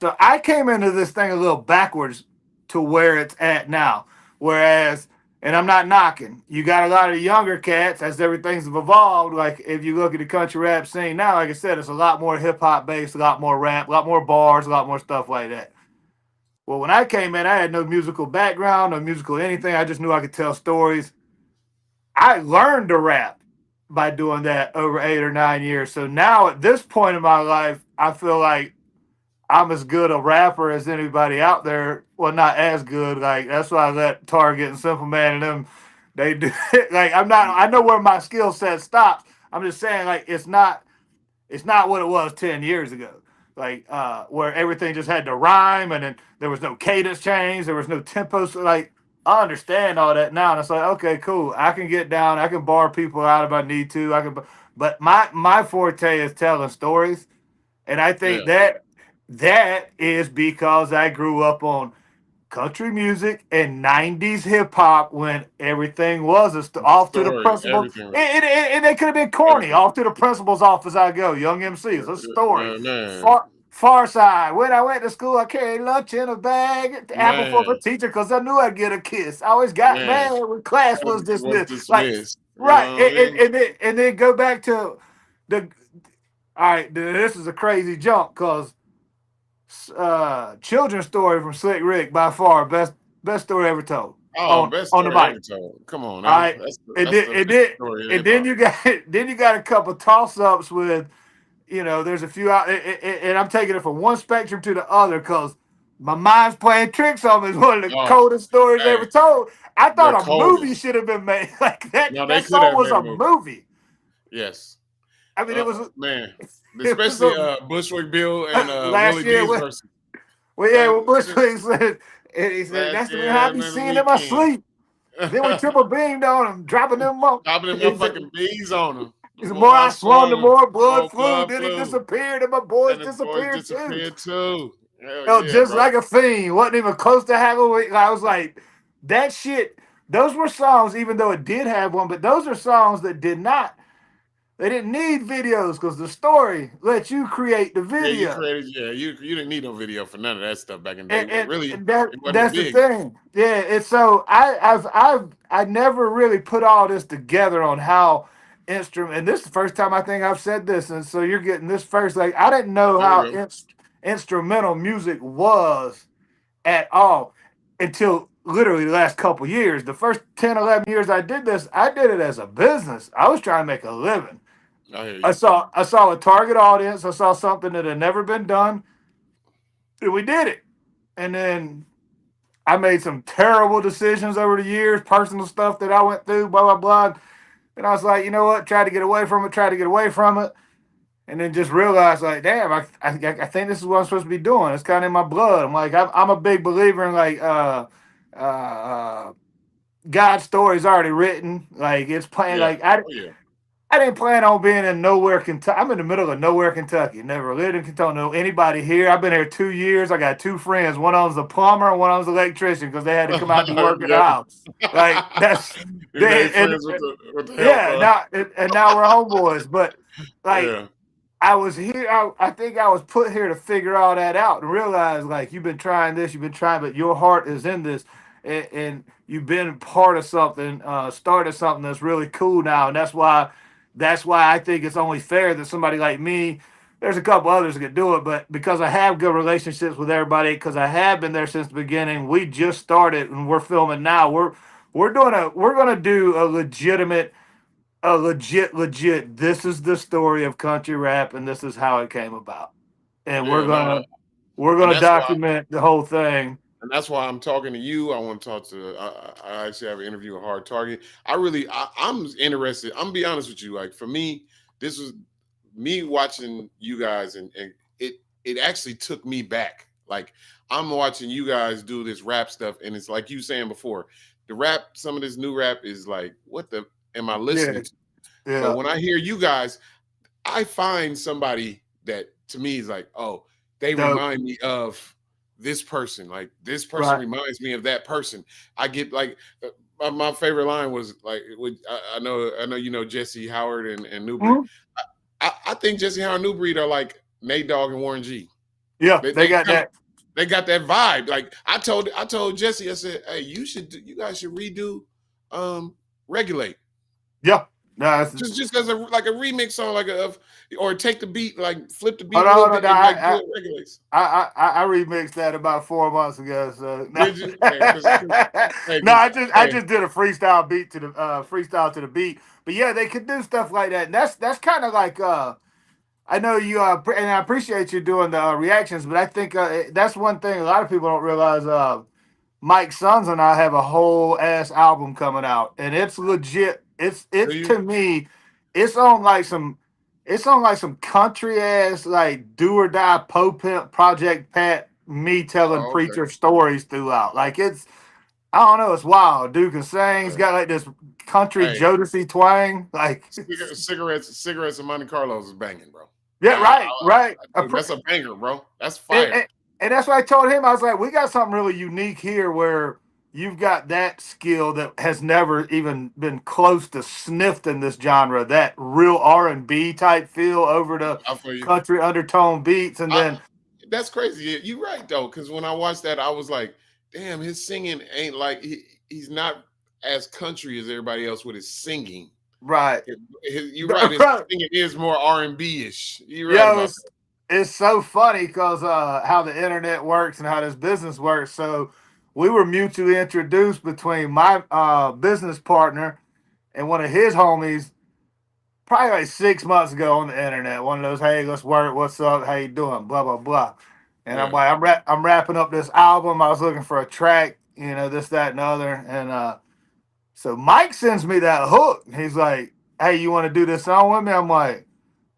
So I came into this thing a little backwards to where it's at now. Whereas, and I'm not knocking, you got a lot of younger cats as everything's evolved. Like if you look at the country rap scene now, like I said, it's a lot more hip hop based, a lot more rap, a lot more bars, a lot more stuff like that. Well, when I came in, I had no musical background, no musical anything. I just knew I could tell stories. I learned to rap by doing that over 8 or 9 years. So now at this point in my life, I feel like I'm as good a rapper as anybody out there. Well, not as good. Like that's why I let Target and Simple Man and them they do it. Like I'm not. I know where my skill set stops. I'm just saying like it's not what it was 10 years ago. Like where everything just had to rhyme and then there was no cadence change, there was no tempo. So like I understand all that now, and it's like okay, cool. I can get down. I can bar people out if I need to. I can, but my forte is telling stories, and I think Yeah. that is because I grew up on country music and 90s hip hop when everything was off to the Story. principal. Everything. And they could have been corny. Everything. Off to the principal's office I go. Young MCs, a story. Man. Far side. When I went to school, I carried lunch in a bag, the apple for the Man. teacher because I knew I'd get a kiss. I always got Man. mad when class was Was dismissed. Like, dismissed. You right. know what I mean? And then go back to the. All right, this is a crazy jump because children's story from Slick Rick by far best story ever told Oh, on best on the story mic. ever told. Come on All now. right, That's the it official did, story of and hip then hop. you got then you got a couple toss ups with there's a few out, and I'm taking it from one spectrum to the other because my mind's playing tricks on me. Is one of the Oh, coldest stories hey, ever told. I the thought a movie coldest. should have been made. Like that No, they that could song have was made a a movie. movie. Yes. I mean, Man. it was Especially Bushwick Bill and last Willie year. D's verse. Well, yeah, Man, well, Bushwick said, and he said, last that's the man I year be and the seeing in my weekend. sleep. Then we triple beamed on him, dropping them up. Dropping them He said, motherfucking bees on them. The the more more I I swung, the swung, more the blood more flew. blood Then he flew. disappeared, and my boys And the boys disappeared too. disappeared too. Hell Oh, yeah, just bro. like a fiend. Wasn't even close to having it. I was like, that shit, those were songs, even though it did have one, but those are songs that did not, they didn't need videos because the story let you create the Yeah, you video. created. Yeah, you didn't need no video for none of that stuff back in the day. Really, And that it wasn't that's the big. thing. Yeah, it's so I never really put all this together on how instrument. And this is the first time I think I've said this, and so you're getting this first. Like I didn't know There we how go. instrumental music was at all until literally the last couple years. The first 10, 11 years I did this, I did it as a business. I was trying to make a living. I hear I you. saw I saw a target audience. I saw something that had never been done, and we did it. And then I made some terrible decisions over the years, personal stuff that I went through, blah, blah, blah. And I was like, you know what? Try to get away from it, try to get away from it. And then just realized, like, damn, I think this is what I'm supposed to be doing. It's kind of in my blood. I'm like, I'm a big believer in like, uh, God's story is already written. Like, it's playing, Yeah. like, I, Oh yeah. I didn't plan on being in nowhere, Kentucky. I'm in the middle of nowhere, Kentucky. Never lived in Kentucky. Don't know anybody here. I've been here 2 years. I got two friends. One of them's a plumber, and one of them's an electrician because they had to come out to work at the Yep. house. Like that's You they made friends with the yeah. helper. Now we're homeboys. But like Yeah. I was here. I think I was put here to figure all that out and realize like you've been trying this, you've been trying, but your heart is in this, and you've been part of something, started something that's really cool now, and that's why I think it's only fair that somebody like me. There's a couple others that could do it, but because I have good relationships with everybody, because I have been there since the beginning, we just started and we're filming now. We're gonna do a legit. This is the story of country rap, and this is how it came about. And Yeah. No. we're And gonna document the whole thing. that's why I'm talking to you. I want to talk to. I actually have an interview with Hard Target. I'm interested. I'm gonna be honest with you. Like for me, this was me watching you guys, and it actually took me back. Like I'm watching you guys do this rap stuff, and it's like you saying before, the rap. Some of this new rap is like, what the am I Yeah, listening to? But yeah, when I hear you guys, I find somebody that to me is like, oh, they dope. remind me of this person. Like this person Right. reminds me of that person. I get like my favorite line was like, I know you know Jesse Howard and Newbreed. Mhm. I think Jesse Howard and Newbreed are like Nate Dogg and Warren G. Yeah, They they they got kind of that. they got that vibe. Like I told Jesse, I said, hey, you guys should redo Regulate. Yeah. No, Just as a like a remix song, like or take the beat, like flip the beat hold a on, little hold on. bit No, and like do it regulates. I remixed that about 4 months ago. So no, Did you? Hey, hey, no, I hey, just did a freestyle beat to the freestyle to the beat. But yeah, they could do stuff like that. And that's kind of like I know you and I appreciate you doing the reactions, but I think that's one thing a lot of people don't realize. Mike Sons and I have a whole ass album coming out, and it's legit. do It's you? to me, it's on like some, it's on like some country ass like do or die Pope Pimp Project Pat me telling Oh, okay. preacher stories throughout. Like it's I don't know, it's wild. Dude can sing. He's Okay. got like this country Hey, Jodeci twang. Like cigarettes and Monte Carlos is banging, bro. yeah, right, right. Dude, that's a banger, bro. That's And, fire. and, and that's why I told him, I was like, we got something really unique here where you've got that skill that has never even been close to sniffed in this genre, that real R&B type feel over the I feel you. country undertone beats. And I, then, that's crazy. You're right though, because when I watched that, I was like, damn, his singing ain't like he's not as country as everybody else with his singing. right. You're right. His singing is more R&B ish. You're right Yo, about that. it's so funny because how the internet works and how this business works. So we were mutually introduced between my business partner and one of his homies probably like 6 months ago on the internet. One of those, hey, let's work. What's up? How you doing? Blah blah blah. And I'm Yeah. like, I'm wrapping up this album. I was looking for a track, this, that, and other. And so Mike sends me that hook. He's like, hey, you want to do this song with me? I'm like,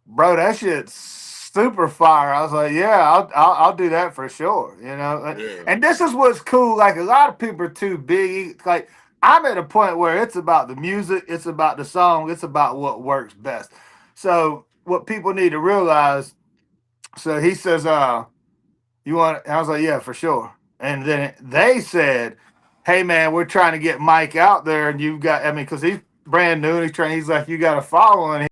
bro, that shit's super fire. I was like, yeah, I'll do that for sure. Yeah. And this is what's cool. Like a lot of people are too big. Like I'm at a point where it's about the music, it's about the song, it's about what works best. So what people need to realize. So he says, you want? I was like, yeah, for sure. And then they said, hey man, we're trying to get Mike out there, and you've got. I mean, because he's brand new and he's trying. He's like, you got to follow, and